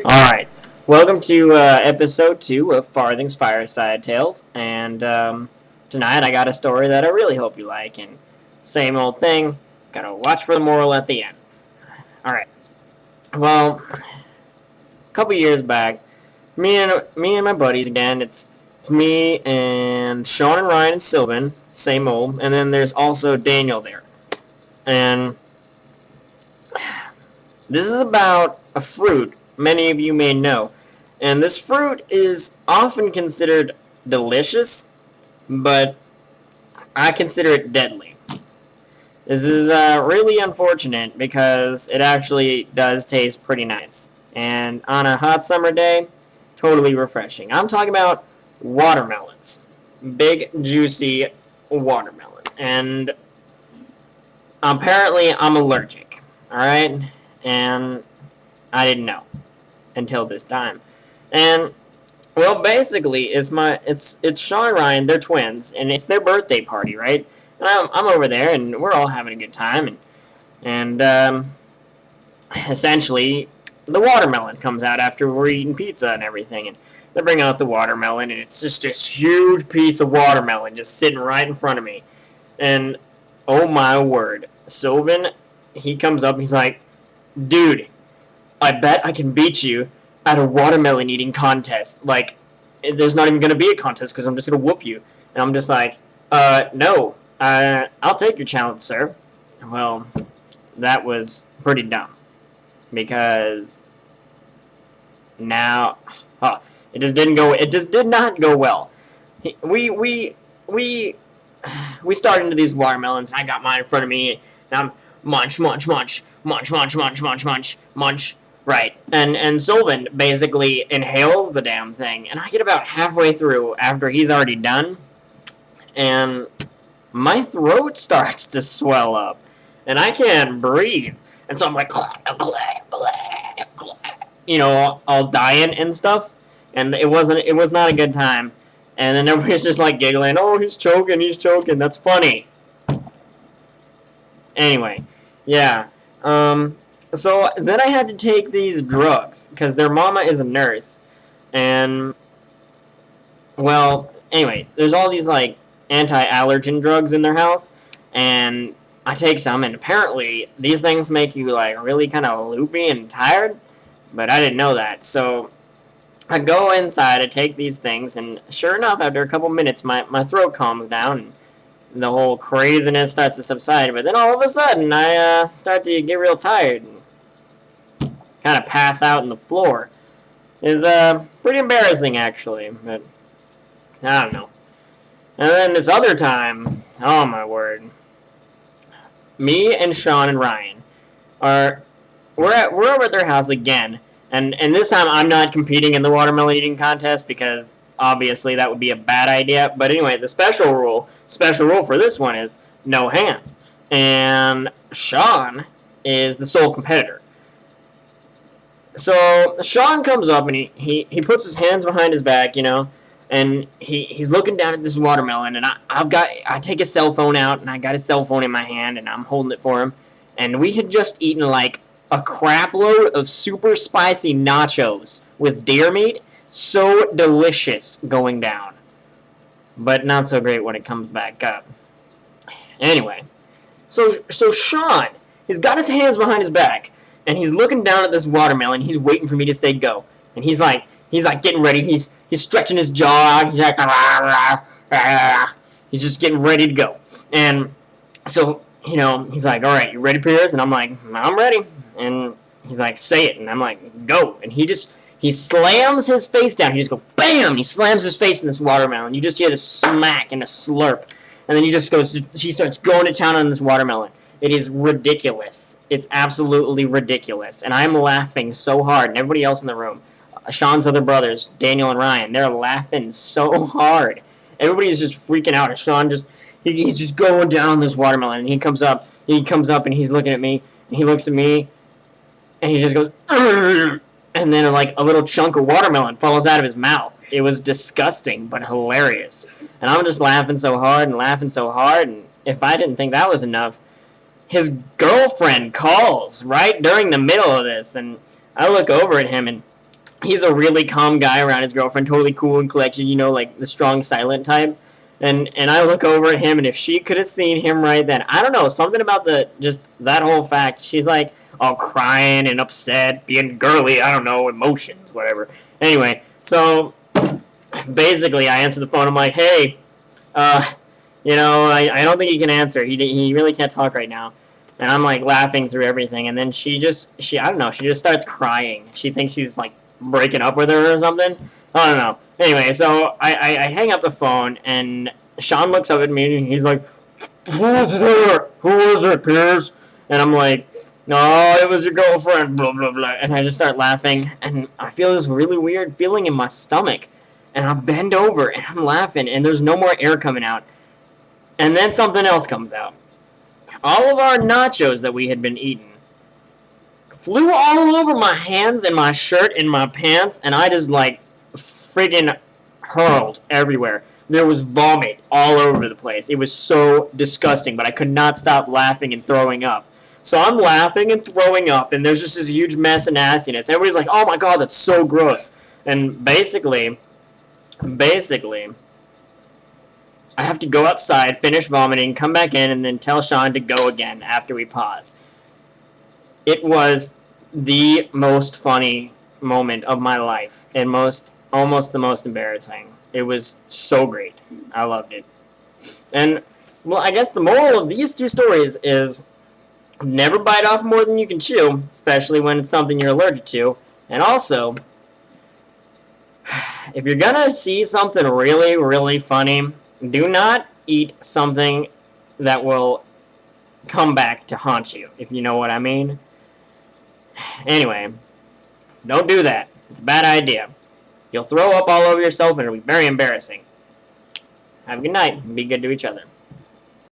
Alright, welcome to episode 2 of Farthing's Fireside Tales, and tonight I got a story that I really hope you like, and same old thing, gotta watch for the moral at the end. Alright, well, a couple years back, me and my buddies again, it's me and Sean and Ryan and Sylvan, same old, and then there's also Daniel there, and this is about a fruit many of you may know. And this fruit is often considered delicious, but I consider it deadly. This is really unfortunate because it actually does taste pretty nice. And on a hot summer day, totally refreshing. I'm talking about watermelons. Big, juicy watermelon. And apparently I'm allergic. Alright? And I didn't know until this time. And well, basically it's Sean and Ryan, they're twins, and it's their birthday party, right? And I'm over there and we're all having a good time, and essentially the watermelon comes out after we're eating pizza and everything, and they bring out the watermelon, and it's just this huge piece of watermelon just sitting right in front of me. And oh my word, Sylvan, he comes up and he's like, dude, I bet I can beat you at a watermelon eating contest. Like, there's not even going to be a contest because I'm just going to whoop you. And I'm just like, no, I'll take your challenge, sir. Well, that was pretty dumb. Because now, it just did not go well. We started into these watermelons. I got mine in front of me, and I'm munch, munch, munch, munch, munch, munch, munch, munch, munch. Right, and Sylvan basically inhales the damn thing, and I get about halfway through after he's already done, and my throat starts to swell up, and I can't breathe, and so I'm like, you know, all dying and stuff, and it was not a good time, and then everybody's just like giggling, oh, he's choking, that's funny. Anyway, yeah, so then I had to take these drugs because their mama is a nurse, and well, anyway, there's all these like anti-allergen drugs in their house, and I take some, and apparently these things make you like really kind of loopy and tired, but I didn't know that. So I go inside, I take these things, and sure enough, after a couple minutes, my throat calms down, and the whole craziness starts to subside. But then all of a sudden, I start to get real tired and kind of pass out on the floor. It's pretty embarrassing, actually, but I don't know. And then this other time, oh my word, me and Sean and Ryan we're over at their house again, and this time I'm not competing in the watermelon eating contest because obviously that would be a bad idea. But anyway, the special rule for this one is no hands, and Sean is the sole competitor. So Sean comes up and he puts his hands behind his back, you know, and he's looking down at this watermelon, and I take his cell phone out, and I got his cell phone in my hand, and I'm holding it for him, and we had just eaten like a crap load of super spicy nachos with deer meat, so delicious going down, but not so great when it comes back up. Anyway, so Sean, he's got his hands behind his back, and he's looking down at this watermelon. He's waiting for me to say go, and he's like getting ready. He's stretching his jaw. He's like, rah, rah, rah. He's just getting ready to go. And so, you know, he's like, all right, you ready, Piers? And I'm like, I'm ready. And he's like, say it. And I'm like, go. And he slams his face down. He just goes, bam! He slams his face in this watermelon. You just hear the smack and a slurp. And then he starts going to town on this watermelon. It is ridiculous. It's absolutely ridiculous. And I'm laughing so hard, and everybody else in the room, Sean's other brothers, Daniel and Ryan, they're laughing so hard. Everybody's just freaking out. And Sean he's just going down on this watermelon, and he comes up and he's looking at me, and he looks at me, and he just goes, "Urgh!" And then like a little chunk of watermelon falls out of his mouth. It was disgusting, but hilarious. And I'm just laughing so hard, and if I didn't think that was enough, his girlfriend calls right during the middle of this, and I look over at him, and he's a really calm guy around his girlfriend, totally cool and collected, you know, like the strong silent type. And I look over at him, and if she could have seen him right then, I don't know, something about just that whole fact. She's like all crying and upset, being girly, I don't know, emotions, whatever. Anyway, so basically I answer the phone. I'm like, hey, you know, I don't think he can answer. He really can't talk right now. And I'm like laughing through everything, and then she I don't know, she just starts crying. She thinks she's like breaking up with her or something. I don't know. Anyway, so I hang up the phone, and Sean looks up at me, and he's like, who was there? Who was it, Piers? And I'm like, no, it was your girlfriend, blah, blah, blah. And I just start laughing, and I feel this really weird feeling in my stomach. And I bend over, and I'm laughing, and there's no more air coming out. And then something else comes out. All of our nachos that we had been eating flew all over my hands and my shirt and my pants, and I just, like, friggin' hurled everywhere. There was vomit all over the place. It was so disgusting, but I could not stop laughing and throwing up. So I'm laughing and throwing up, and there's just this huge mess of nastiness. Everybody's like, oh my god, that's so gross. And basically, I have to go outside, finish vomiting, come back in, and then tell Sean to go again after we pause. It was the most funny moment of my life, and almost the most embarrassing. It was so great. I loved it. And, well, I guess the moral of these two stories is never bite off more than you can chew, especially when it's something you're allergic to. And also, if you're gonna see something really, really funny, do not eat something that will come back to haunt you, if you know what I mean. Anyway, don't do that. It's a bad idea. You'll throw up all over yourself, and it'll be very embarrassing. Have a good night, and be good to each other.